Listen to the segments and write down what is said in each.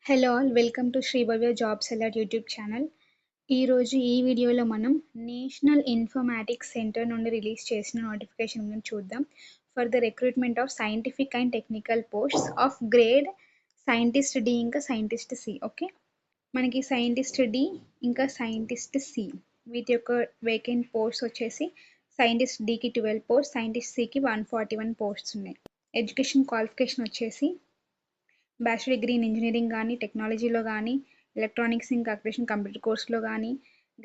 Hello all welcome to Sribhavya job seller YouTube channel. ఈరోజు ఈ వీడియోలో మనం నేషనల్ ఇన్ఫర్మాటిక్స్ సెంటర్ నుండి రిలీజ్ చేసిన నోటిఫికేషన్ గురించి చూద్దాం. For the recruitment of scientific and technical posts of grade scientist D ఇంకా సైంటిస్ట్ సి. ఓకే, మనకి సైంటిస్ట్ డి ఇంకా సైంటిస్ట్ సి వీటి యొక్క వేకెంట్ పోస్ట్స్ వచ్చేసి సైంటిస్ట్ డికి 12 పోస్ట్, సైంటిస్ట్ సికి 141 పోస్ట్స్ ఉన్నాయి. ఎడ్యుకేషన్ క్వాలిఫికేషన్ వచ్చేసి బ్యాచిలర్ డిగ్రీ ఇన్ ఇంజనీరింగ్ కానీ, టెక్నాలజీలో కానీ, ఎలక్ట్రానిక్స్ ఇంకా అప్లికేషన్ కంప్యూటర్ కోర్స్లో కానీ,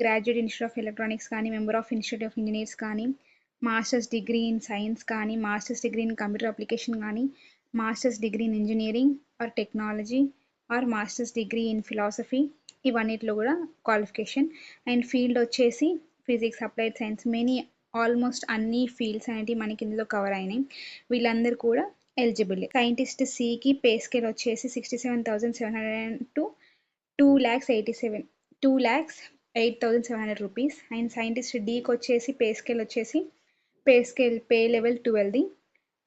గ్రాడ్యుయేట్ ఇన్స్టిట్యూట్ ఆఫ్ ఎలక్ట్రానిక్స్ కానీ, member of institute of engineers కానీ, మాస్టర్స్ డిగ్రీ ఇన్ సైన్స్ కానీ, masters degree in computer application కానీ, masters degree in engineering or technology or masters degree in philosophy, ఇవన్నిట్లో కూడా qualification. And field వచ్చేసి physics, applied science, almost అన్ని fields అనేవి మనకి ఇందులో కవర్ అయినాయి. వీళ్ళందరూ కూడా ఎలిజిబుల్. సైంటిస్ట్ సికి పే స్కేల్ వచ్చేసి 67,700 టు 2,08,700 రూపీస్. అండ్ సైంటిస్ట్ డికి వచ్చేసి పే స్కేల్ పే లెవెల్ 12ది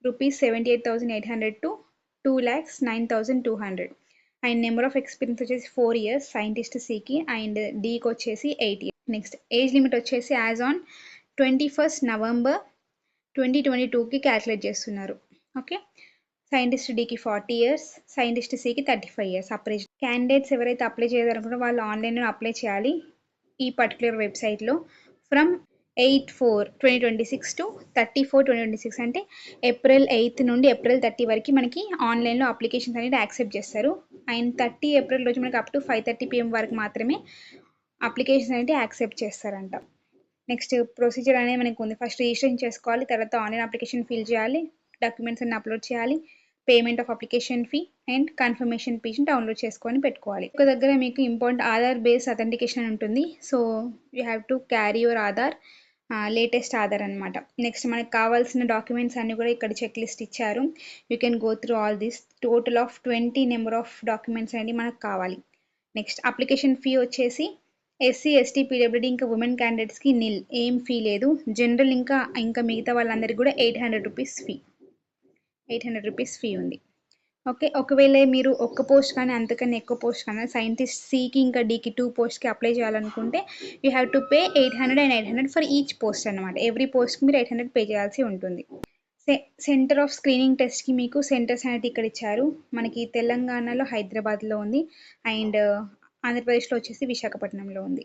₹78,800 to 2,09,200. And number of experience వచ్చేసి 4 years సైంటిస్ట్ సికి, అండ్ డికి వచ్చేసి 8 years. నెక్స్ట్ ఏజ్ లిమిట్ వచ్చేసి యాజ్ ఆన్ 21st November 2022కి క్యాల్కులేట్ చేస్తున్నారు. ఓకే, సైంటిస్ట్ డికి 40 years, సైంటిస్ట్ సికి 35 years. అప్లై క్యాండిడేట్స్ ఎవరైతే అప్లై చేయాలనుకుంటారో వాళ్ళు ఆన్లైన్లో అప్లై చేయాలి ఈ పర్టికులర్ వెబ్సైట్లో ఫ్రమ్ 8/4/2026 టు 30/4/2026. అంటే April 8 నుండి April 30 వరకు మనకి ఆన్లైన్లో అప్లికేషన్స్ అనేది యాక్సెప్ట్ చేస్తారు. అండ్ 30 April రోజు మనకి అప్ టు 5:30 PM వరకు మాత్రమే అప్లికేషన్స్ అనేది యాక్సెప్ట్ చేస్తారంట. నెక్స్ట్ ప్రొసీజర్ అనేది మనకు ఉంది. ఫస్ట్ రిజిస్ట్రేషన్ చేసుకోవాలి, తర్వాత ఆన్లైన్ అప్లికేషన్ ఫిల్ చేయాలి, డాక్యుమెంట్స్ అన్ని అప్లోడ్ చేయాలి, payment of application fee and confirmation పేజ్ని డౌన్లోడ్ చేసుకొని పెట్టుకోవాలి. ఒక దగ్గర మీకు ఇంపార్టెంట్ ఆధార్ బేస్ అథెంటికేషన్ ఉంటుంది. So you have to carry your Aadhaar, latest Aadhaar అనమాట. నెక్స్ట్ మనకు కావాల్సిన డాక్యుమెంట్స్ అన్ని కూడా ఇక్కడ చెక్ లిస్ట్ ఇచ్చారు. You can go through all this. Total of 20 number of documents అనేది మనకు కావాలి. నెక్స్ట్ అప్లికేషన్ ఫీ వచ్చేసి ఎస్సీ, ఎస్టీ, పీడబ్ల్యూడీ ఇంకా ఉమెన్ క్యాండిడేట్స్కి నిల్, ఏం ఫీ లేదు. జనరల్ ఇంకా మిగతా వాళ్ళందరికీ కూడా 800 రూపీస్ ఫీ, 800 రూపీస్ ఫీ ఉంది. ఓకే, ఒకవేళ మీరు ఒక్క పోస్ట్ కానీ అంతకన్నా ఎక్కువ పోస్ట్ కానీ సైంటిస్ట్ సికి ఇంకా డికి 2 పోస్ట్కి అప్లై చేయాలనుకుంటే you have to pay 800 and 800 for each post అనమాట. ఎవ్రీ పోస్ట్కి మీరు 800 పే చేయాల్సి ఉంటుంది. సెంటర్ ఆఫ్ స్క్రీనింగ్ టెస్ట్కి మీకు సెంటర్స్ అనేది ఇక్కడ ఇచ్చారు. మనకి తెలంగాణలో హైదరాబాద్లో ఉంది, అండ్ ఆంధ్రప్రదేశ్లో వచ్చేసి విశాఖపట్నంలో ఉంది.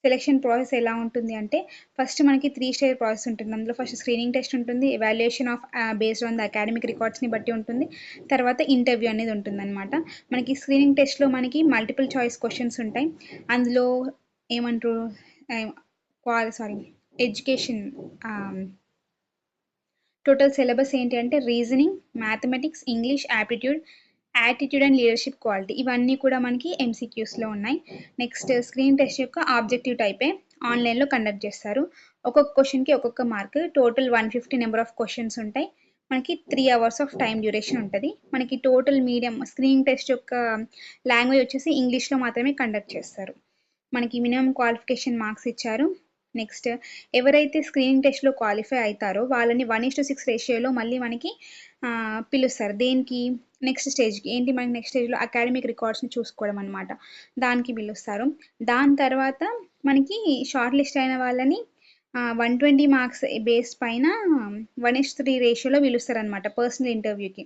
సెలెక్షన్ ప్రాసెస్ ఎలా ఉంటుంది అంటే ఫస్ట్ మనకి 3 స్టేజ్ ప్రాసెస్ ఉంటుంది. అందులో ఫస్ట్ స్క్రీనింగ్ టెస్ట్ ఉంటుంది, evaluation of based on the academic రికార్డ్స్ని బట్టి ఉంటుంది, తర్వాత ఇంటర్వ్యూ అనేది ఉంటుంది అనమాట. మనకి స్క్రీనింగ్ టెస్ట్లో మనకి మల్టిపుల్ చాయిస్ క్వశ్చన్స్ ఉంటాయి. అందులో ఏమంటారు ఎడ్యుకేషన్ టోటల్ సిలబస్ ఏంటి అంటే reasoning, mathematics, English, attitude and leadership quality, ఇవన్నీ కూడా మనకి MCQస్లో ఉన్నాయి. నెక్స్ట్ స్క్రీన్ టెస్ట్ యొక్క ఆబ్జెక్టివ్ టైపే ఆన్లైన్లో కండక్ట్ చేస్తారు. ఒక్కొక్క క్వశ్చన్కి ఒక్కొక్క mark, total 150 number of questions ఉంటాయి. మనకి 3 hours ఆఫ్ టైం డ్యూరేషన్ ఉంటుంది. మనకి టోటల్ మీడియం స్క్రీనింగ్ టెస్ట్ యొక్క లాంగ్వేజ్ వచ్చేసి ఇంగ్లీష్లో మాత్రమే కండక్ట్ చేస్తారు. మనకి మినిమం క్వాలిఫికేషన్ మార్క్స్ ఇచ్చారు. నెక్స్ట్ ఎవరైతే స్క్రీనింగ్ టెస్ట్లో క్వాలిఫై అవుతారో వాళ్ళని 1:6 రేషియోలో మళ్ళీ మనకి పిలుస్తారు. దేనికి? నెక్స్ట్ స్టేజ్కి. ఏంటి మనకి నెక్స్ట్ స్టేజ్లో అకాడమిక్ రికార్డ్స్ని చూసుకోవడం అనమాట, దానికి పిలుస్తారు. దాని తర్వాత మనకి షార్ట్ లిస్ట్ అయిన వాళ్ళని 120 మార్క్స్ బేస్ పైన 1:3 రేషియోలో పిలుస్తారు అనమాట పర్సనల్ ఇంటర్వ్యూకి.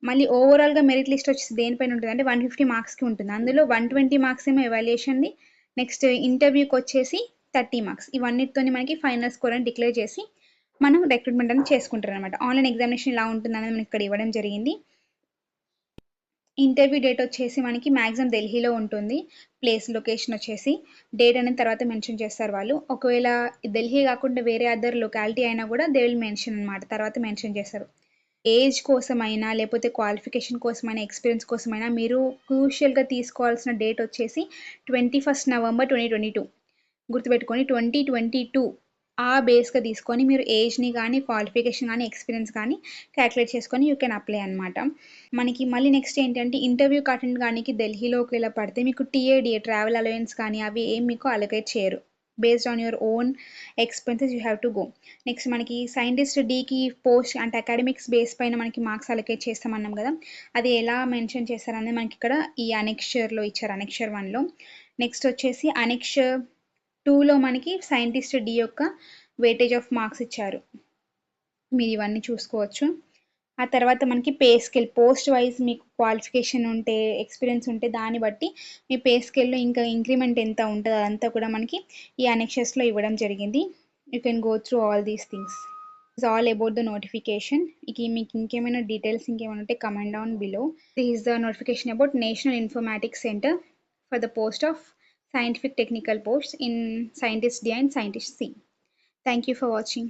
మళ్ళీ ఓవరాల్గా మెరిట్ లిస్ట్ వచ్చేసి దేనిపైన ఉంటుంది అంటే 150 మార్క్స్కి ఉంటుంది. అందులో 120 మార్క్స్ ఏమో ఎవాల్యుయేషన్ది, నెక్స్ట్ ఇంటర్వ్యూకి వచ్చేసి 30 మార్క్స్. ఇవన్నిటితో మనకి ఫైనల్ స్కోర్ అని డిక్లేర్ చేసి మనం రిక్రూట్మెంట్ అనేది చేసుకుంటారు అనమాట. ఆన్లైన్ ఎగ్జామినేషన్ ఇలా ఉంటుంది అనేది మనకి ఇక్కడ ఇవ్వడం జరిగింది. ఇంటర్వ్యూ డేట్ వచ్చేసి మనకి మ్యాక్సిమం ఢిల్లీలో ఉంటుంది. ప్లేస్ లొకేషన్ వచ్చేసి డేట్ అనేది తర్వాత మెన్షన్ చేస్తారు వాళ్ళు. ఒకవేళ ఢిల్లీ కాకుండా వేరే అదర్ లొకాలిటీ అయినా కూడా దే విల్ మెన్షన్ అనమాట, తర్వాత మెన్షన్ చేస్తారు. ఏజ్ కోసమైనా లేకపోతే క్వాలిఫికేషన్ కోసమైనా ఎక్స్పీరియన్స్ కోసమైనా మీరు క్రూషియల్గా తీసుకోవాల్సిన డేట్ వచ్చేసి 21st November 2022. గుర్తుపెట్టుకొని 2022 ఆ బేస్గా తీసుకొని మీరు ఏజ్ని కానీ క్వాలిఫికేషన్ కానీ ఎక్స్పీరియన్స్ కానీ క్యాల్కులేట్ చేసుకొని యూ కెన్ అప్లై అనమాట. మనకి మళ్ళీ నెక్స్ట్ ఏంటంటే ఇంటర్వ్యూకి అటెండ్ కానీ ఢిల్లీలో ఒకవేళ పడితే మీకు TADA ట్రావెల్ అలవెన్స్ కానీ అవి ఏం మీకు అలొకేట్ చేయరు. Based on your own expenses you have to go. Next మనకి సైంటిస్ట్ డీకి పోస్ట్ అంటే అకాడమిక్స్ బేస్ పైన మనకి మార్క్స్ అలొకేట్ చేస్తామన్నాం కదా, అది ఎలా మెన్షన్ చేస్తారనేది మనకి ఇక్కడ ఈ అనెక్షర్లో ఇచ్చారు, అనెక్షర్ 1లో. నెక్స్ట్ వచ్చేసి అనెక్షర్ 2లో మనకి సైంటిస్ట్ డి యొక్క వెయిటేజ్ ఆఫ్ మార్క్స్ ఇచ్చారు, మీరు ఇవన్నీ చూసుకోవచ్చు. ఆ తర్వాత మనకి పే స్కేల్, పోస్ట్ వైజ్ మీకు క్వాలిఫికేషన్ ఉంటే, ఎక్స్పీరియన్స్ ఉంటే దాన్ని బట్టి మీ పే స్కేల్లో ఇంకా ఇంక్రిమెంట్ ఎంత ఉంటుందో అదంతా కూడా మనకి ఈ అనెక్షర్స్లో ఇవ్వడం జరిగింది. You can go through all these things. It's all about the notification. ఇక మీకు ఇంకేమైనా డీటెయిల్స్ ఇంకేమైనా ఉంటే comment down below. This is the notification about national informatics centre for the post of scientific technical posts in scientist D and scientist C. Thank you for watching.